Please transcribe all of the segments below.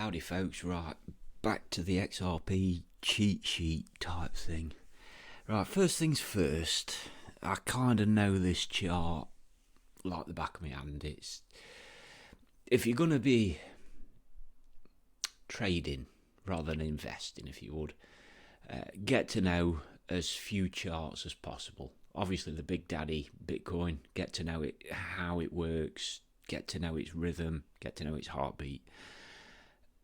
Howdy folks, right, back to the XRP cheat sheet type thing. Right, first things first, I kind of know this chart like the back of my hand. It's, if you're going to be trading rather than investing, if you would, get to know as few charts as possible. Obviously the big daddy Bitcoin, get to know it, how it works, get to know its rhythm, get to know its heartbeat,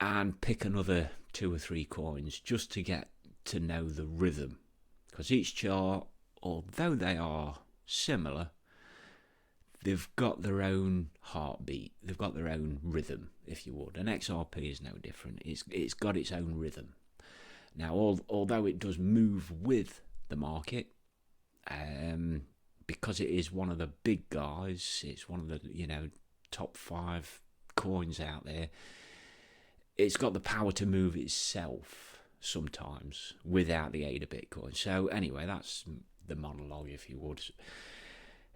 and pick another 2 or 3 coins just to get to know the rhythm, because each chart, although they are similar, they've got their own heartbeat, they've got their own rhythm, if you would. And XRP is no different. It's got its own rhythm. Now, although it does move with the market, because it is one of the big guys, it's one of the top 5 coins out there, it's got the power to move itself sometimes without the aid of Bitcoin. So anyway, that's the monologue, if you would.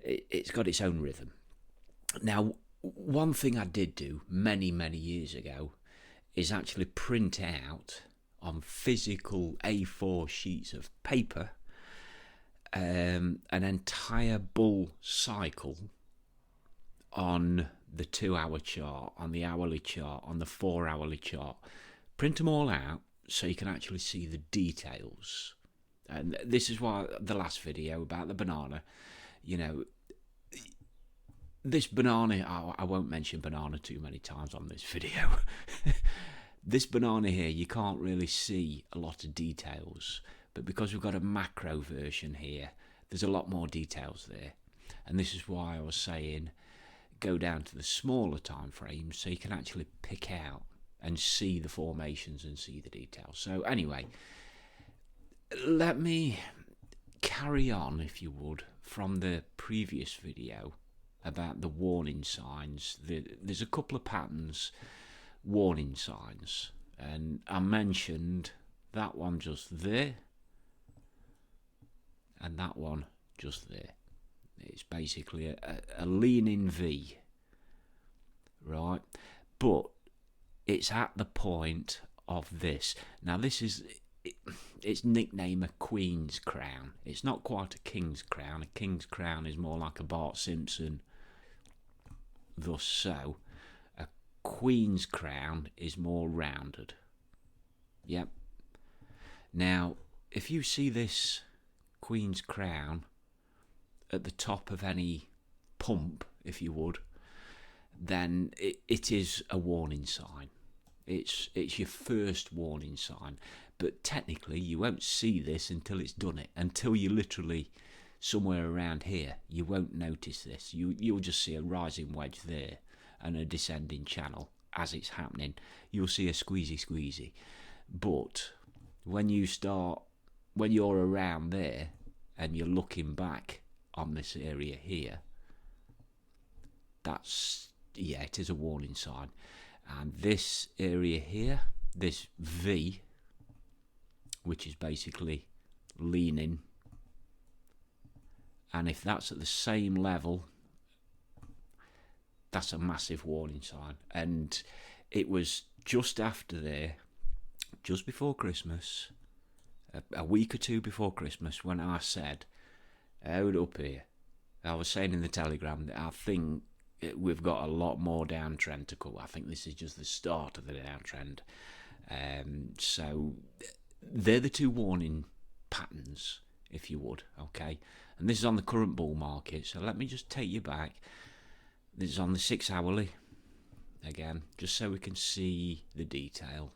It's got its own rhythm. Now, one thing I did do many years ago is actually print out on physical A4 sheets of paper an entire bull cycle on the 2-hour chart, on the hourly chart, on the 4-hourly chart. Print them all out so you can actually see the details. And this is why the last video about the banana, this banana, I won't mention banana too many times on this video. This banana here, you can't really see a lot of details, but because we've got a macro version here, there's a lot more details there. And this is why I was saying go down to the smaller time frames so you can actually pick out and see the formations and see the details. So anyway, let me carry on, if you would, from the previous video about the warning signs. There's a couple of patterns, warning signs, and I mentioned that one just there and that one just there. It's basically a leaning V, right? But it's at the point of this. Now this is its nickname, a Queen's Crown. It's not quite a King's Crown. A King's Crown is more like a Bart Simpson. Thus so, a Queen's Crown is more rounded. Yep. Now, if you see this Queen's Crown at the top of any pump, if you would, then it is a warning sign. It's your first warning sign. But technically you won't see this until it's done it. Until you're literally somewhere around here, you won't notice this. You'll just see a rising wedge there and a descending channel as it's happening. You'll see a squeezy. But when you're around there and you're looking back on this area here, it is a warning sign. And this area here, this V, which is basically leaning, and if that's at the same level, that's a massive warning sign. And it was just after there, just before Christmas, a week or 2 before Christmas, when I said, hold up here. I was saying in the Telegram that I think we've got a lot more downtrend to come. I think this is just the start of the downtrend. So they're the 2 warning patterns, if you would, okay? And this is on the current bull market. So let me just take you back. This is on the 6-hourly, again, just so we can see the detail.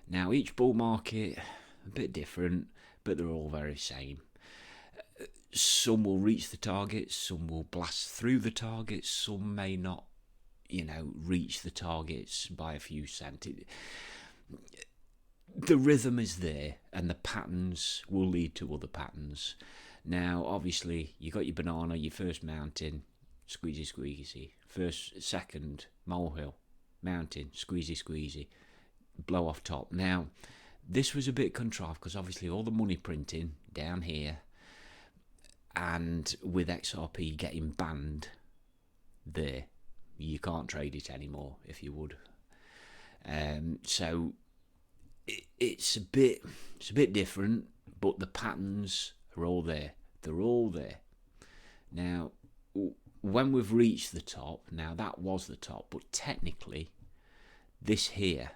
Now, each bull market, a bit different, but they're all very same. Some will reach the targets, some will blast through the targets, some may not, reach the targets by a few cents. The rhythm is there, and the patterns will lead to other patterns. Now, obviously, you got your banana, your first mountain, squeezy, second molehill, mountain, squeezy, blow off top. Now, this was a bit contrived because obviously all the money printing down here, and with XRP getting banned there, you can't trade it anymore, if you would. So it's a bit different, but the patterns are all there. They're all there. Now, when we've reached the top, now that was the top, but technically, this here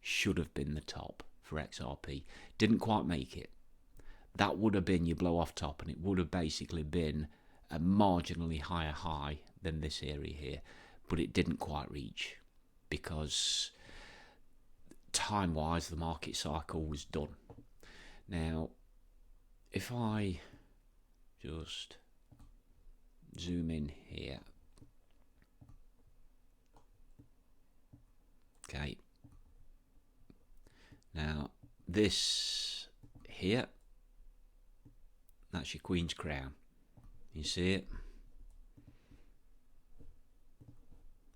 should have been the top for XRP. Didn't quite make it. That would have been your blow off top, and it would have basically been a marginally higher high than this area here, but it didn't quite reach because time-wise the market cycle was done. Now, if I just zoom in here, okay, now this here, that's your Queen's Crown. You see it?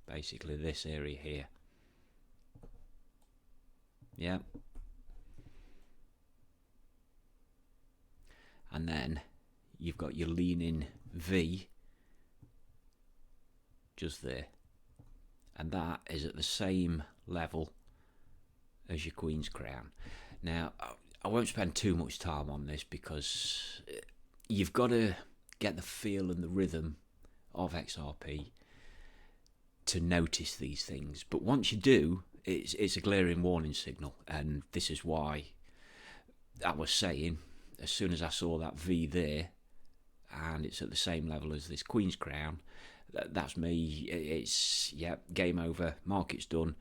Basically this area here. Yeah. And then you've got your leaning V just there. And that is at the same level as your Queen's Crown. Now, I won't spend too much time on this because you've got to get the feel and the rhythm of XRP to notice these things. But once you do, it's a glaring warning signal. And this is why I was saying, as soon as I saw that V there, and it's at the same level as this Queen's Crown, that's me. It's, yeah, game over, market's done.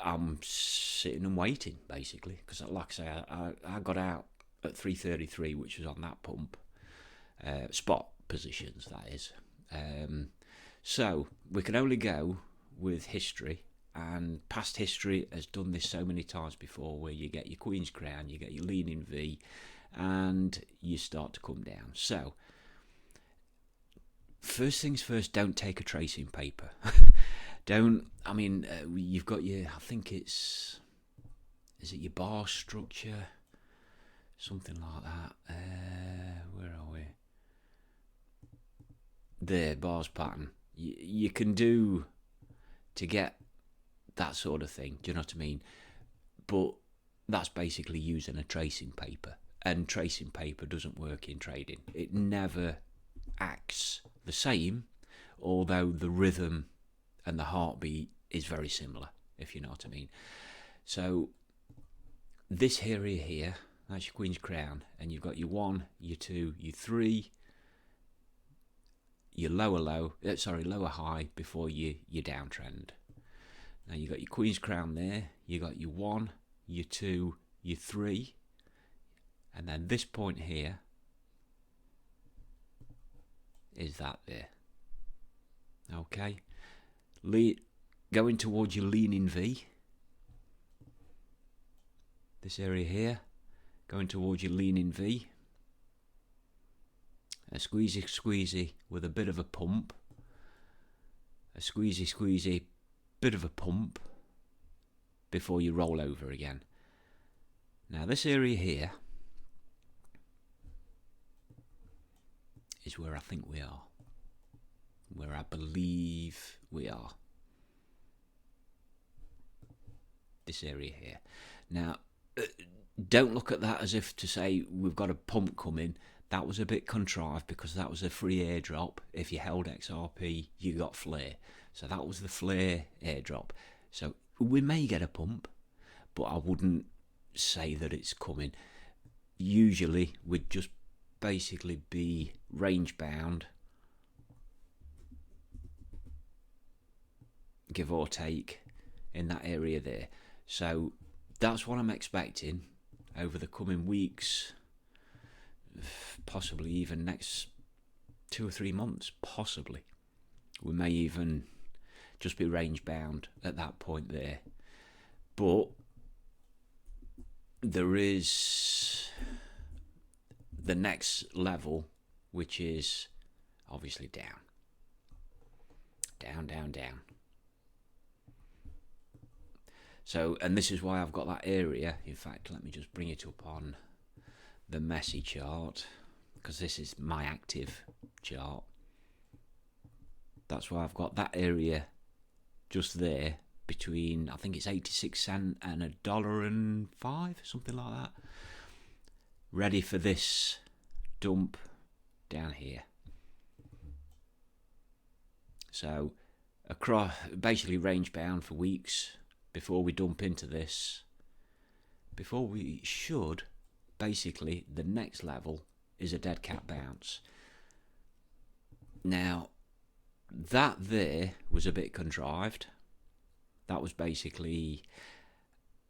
I'm sitting and waiting, basically, because like I say, I got out at 333, which was on that pump. Spot positions, that is. So we can only go with history, and past history has done this so many times before, where you get your Queen's Crown, you get your leaning V, and you start to come down. So first things first, don't take a tracing paper. Don't, I mean, you've got your, I think is it your bar structure? Something like that. Where are we? There, bars pattern. You can do to get that sort of thing. Do you know what I mean? But that's basically using a tracing paper. And tracing paper doesn't work in trading. It never acts the same, although the rhythm and the heartbeat is very similar, if you know what I mean. So this area here, that's your Queen's Crown, and you've got your 1, your 2, your 3, your lower high before your downtrend. Now you've got your Queen's Crown there, you got your 1, your 2, your 3, and then this point here is that there. Okay, going towards your leaning V, this area here, going towards your leaning V, a squeezy with a bit of a pump, a squeezy bit of a pump before you roll over again. Now this area here is where I think we are, where I believe we are. This area here. Now, don't look at that as if to say we've got a pump coming. That was a bit contrived because that was a free airdrop. If you held XRP, you got flare. So that was the flare airdrop. So we may get a pump, but I wouldn't say that it's coming. Usually we'd just basically be range bound, give or take, in that area there. So that's what I'm expecting over the coming weeks, possibly even next 2 or 3 months, possibly. We may even just be range bound at that point there. But there is the next level, which is obviously down. Down. So, and this is why I've got that area. In fact, let me just bring it up on the messy chart, because this is my active chart. That's why I've got that area just there between, I think it's 86 cents and $1.05, something like that. Ready for this dump down here. So across, basically range bound for weeks before we dump into this, before we should, basically the next level is a dead cat bounce. Now that there was a bit contrived. That was basically,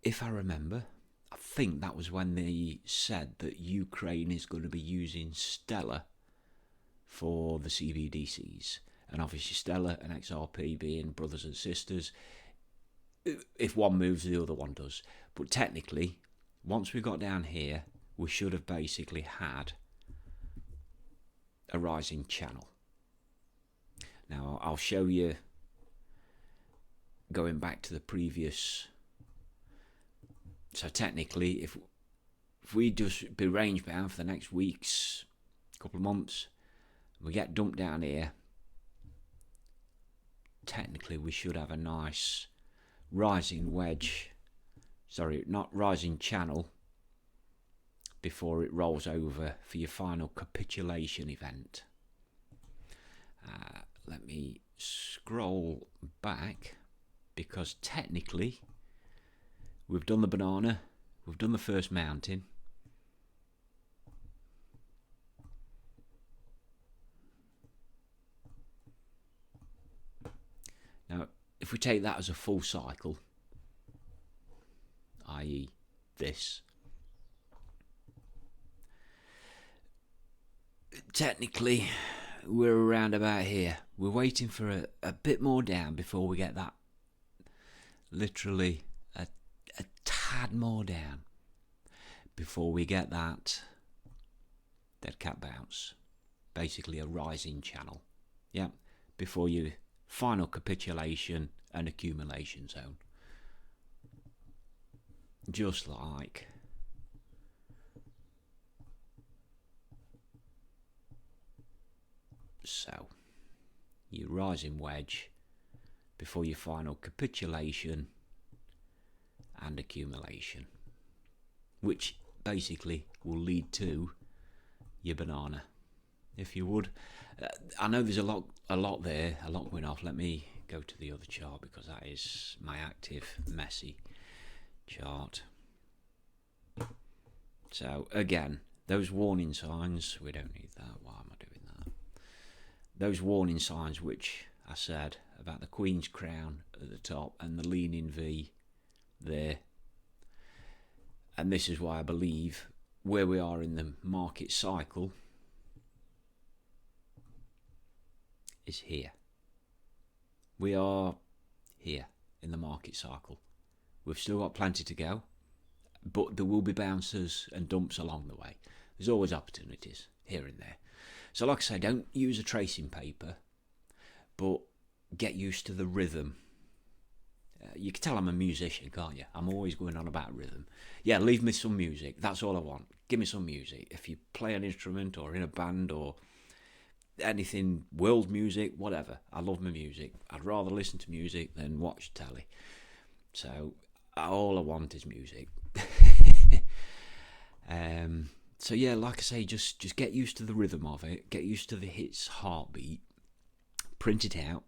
if I remember, I think that was when they said that Ukraine is going to be using Stellar for the CBDCs. And obviously Stellar and XRP being brothers and sisters, if one moves, the other one does. But technically, once we got down here, we should have basically had a rising channel. Now, I'll show you, going back to the previous. So technically, if we just be range bound for the next weeks, couple of months, we get dumped down here, technically we should have a nice rising wedge, sorry, not rising channel, before it rolls over for your final capitulation event. Let me scroll back, because technically we've done the banana, we've done the first mountain. Now, if we take that as a full cycle, i.e. this, technically we're around about here. We're waiting for a bit more down before we get that, literally a tad more down before we get that dead cat bounce, basically a rising channel, yeah, before your final capitulation and accumulation zone. Just like so, your rising wedge before your final capitulation and accumulation, which basically will lead to your banana, if you would. I know there's a lot there, a lot going off. Let me go to the other chart, because that is my active messy chart. So again, those warning signs, we don't need that. Why am I doing that? Those warning signs which I said about the Queen's crown at the top and the leaning V there. And this is why I believe where we are in the market cycle is here. We are here in the market cycle. We've still got plenty to go, but there will be bounces and dumps along the way. There's always opportunities here and there. So like I say, don't use a tracing paper, but get used to the rhythm. You can tell I'm a musician, can't you? I'm always going on about rhythm. Yeah, leave me some music. That's all I want. Give me some music. If you play an instrument or in a band or anything, world music, whatever. I love my music. I'd rather listen to music than watch telly. So all I want is music. So yeah, like I say, just get used to the rhythm of it. Get used to its heartbeat. Print it out.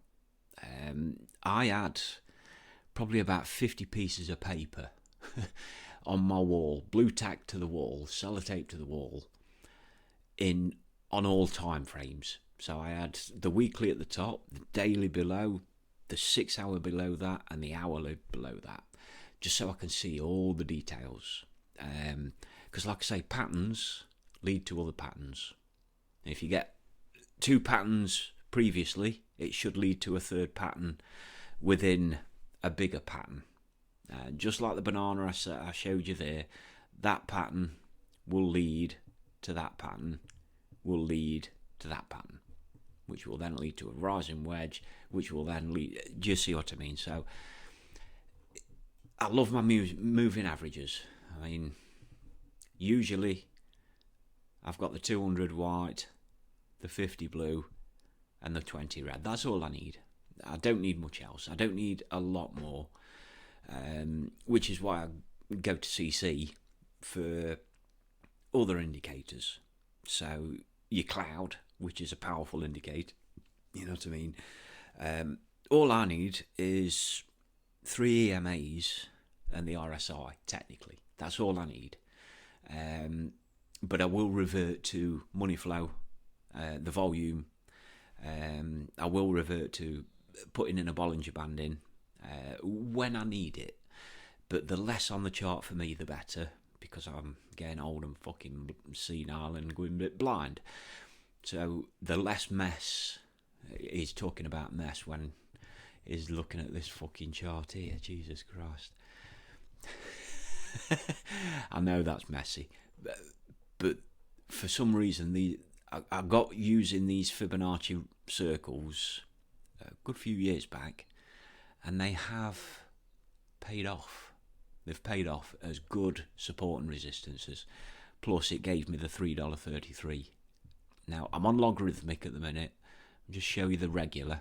I had probably about 50 pieces of paper on my wall, blue tack to the wall, sellotape to the wall, on all time frames. So I had the weekly at the top, the daily below, the 6 hour below that, and the hourly below that, just so I can see all the details. Because like I say, patterns lead to other patterns. If you get 2 patterns previously, it should lead to a 3rd pattern within a bigger pattern. Just like the banana I showed you there, that pattern will lead to that pattern, will lead to that pattern, which will then lead to a rising wedge, which will then lead. Do you see what I mean? So I love my moving averages. I mean, usually I've got the 200 white, the 50 blue, and the 20 red. That's all I need. I don't need much else. I don't need a lot more, which is why I go to CC for other indicators. So your cloud, which is a powerful indicator, you know what I mean? All I need is 3 EMAs and the RSI, technically. That's all I need. But I will revert to money flow, the volume. I will revert to putting in a Bollinger Band in when I need it. But the less on the chart for me, the better, because I'm getting old and fucking senile and going a bit blind. So the less mess, he's talking about mess when he's looking at this fucking chart here. Jesus Christ. I know that's messy, but for some reason I got using these Fibonacci circles a good few years back, and they have paid off. They've paid off as good support and resistances. Plus, it gave me the $3.33. Now, I'm on logarithmic at the minute. I'll just show you the regular,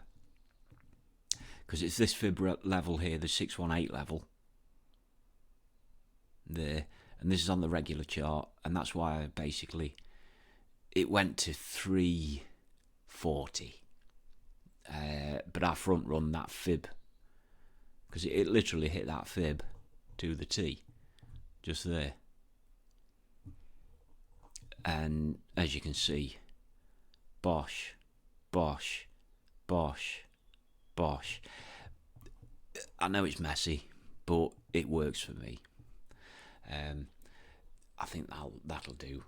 because it's this fib level here, the 618 level. There, and this is on the regular chart, and that's why it went to 340. But I front run that fib, because it literally hit that fib to the T, just there. And as you can see, bosh, bosh, bosh, bosh. I know it's messy, but it works for me. I think that'll do.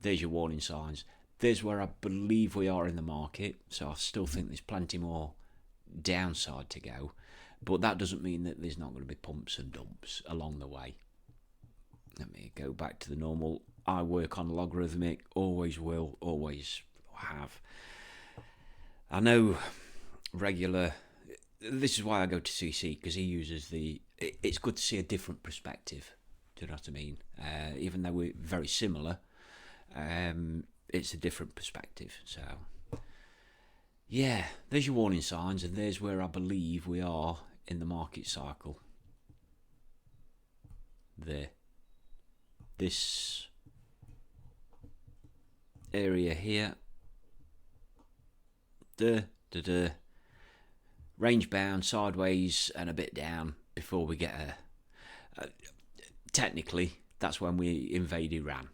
There's your warning signs. There's where I believe we are in the market, so I still think there's plenty more downside to go, but that doesn't mean that there's not going to be pumps and dumps along the way. Let me go back to the normal. I work on logarithmic, always will, always have. I know regular. This is why I go to CC, because he uses it's good to see a different perspective. Do you know what I mean? Even though we're very similar, it's a different perspective. So, yeah, there's your warning signs, and there's where I believe we are in the market cycle. There. This area here. Range bound, sideways, and a bit down before we get technically, that's when we invade Iran.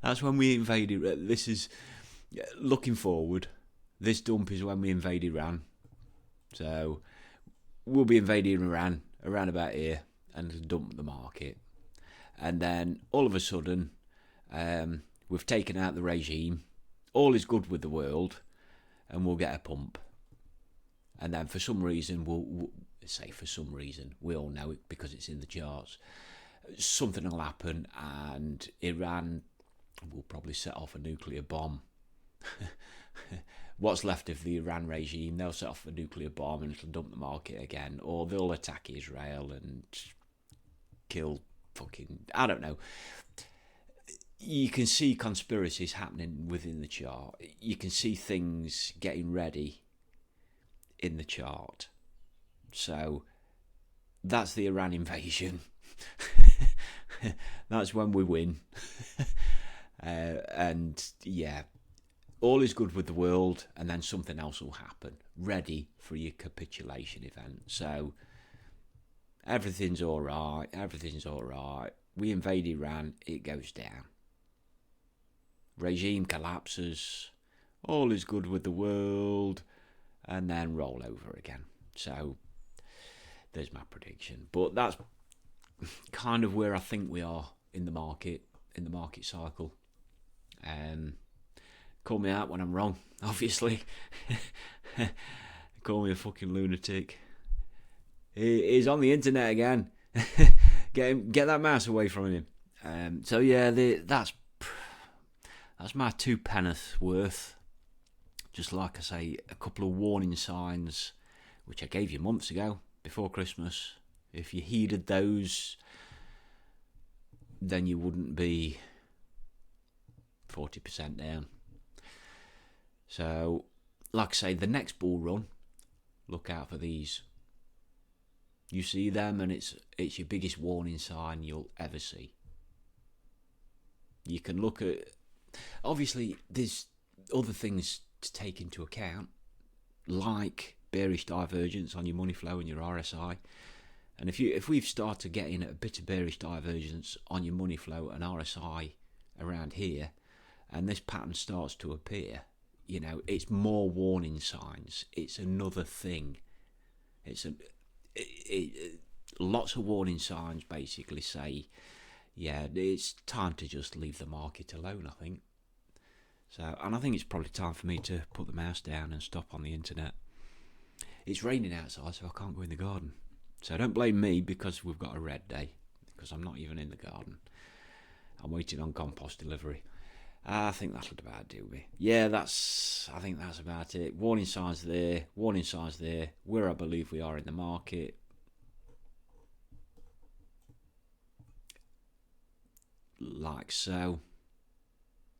That's when we invade Iran. This is looking forward. This dump is when we invade Iran. So we'll be invading Iran around about here and dump the market. And then all of a sudden, we've taken out the regime. All is good with the world, and we'll get a pump. And then for some reason, we'll say for some reason, we all know it because it's in the charts, something will happen and Iran will probably set off a nuclear bomb. What's left of the Iran regime, they'll set off a nuclear bomb and it'll dump the market again, or they'll attack Israel and kill fucking, I don't know. You can see conspiracies happening within the chart. You can see things getting ready in the chart. So that's the Iran invasion. That's when we win. And yeah, all is good with the world, and then something else will happen, ready for your capitulation event. So everything's all right. We invade Iran, it goes down. Regime collapses, all is good with the world, and then roll over again. So there's my prediction. But that's kind of where I think we are in the market cycle. Call me out when I'm wrong, obviously. Call me a fucking lunatic. He's on the internet again. Get that mouse away from him. So yeah, that's my 2 penneth worth. Just like I say, a couple of warning signs, which I gave you months ago, before Christmas. If you heeded those, then you wouldn't be 40% down. So like I say, the next bull run, look out for these. You see them, and it's your biggest warning sign you'll ever see. You can look at, obviously there's other things to take into account, like bearish divergence on your money flow and your RSI. And if we've started getting a bit of bearish divergence on your money flow and RSI around here, and this pattern starts to appear, you know, it's more warning signs. It's another thing. Lots of warning signs basically say, yeah, it's time to just leave the market alone, I think. So, and I think it's probably time for me to put the mouse down and stop on the internet. It's raining outside, so I can't go in the garden. So don't blame me because we've got a red day, because I'm not even in the garden. I'm waiting on compost delivery. I think that'll about do me. Yeah, I think that's about it. Warning signs there, where I believe we are in the market. Like so.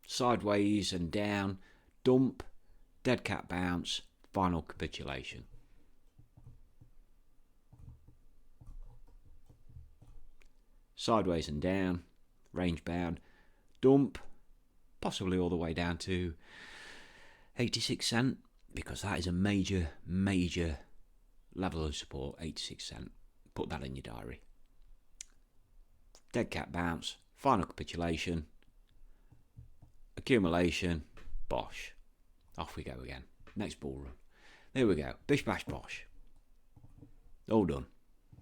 Sideways and down, dump, dead cat bounce, final capitulation. Sideways and down, range bound, dump, possibly all the way down to 86 cent, because that is a major level of support, 86 cent. Put that in your diary. Dead cat bounce, final capitulation, accumulation, bosh. Off we go again. Next bull run. There we go. Bish bash bosh. All done.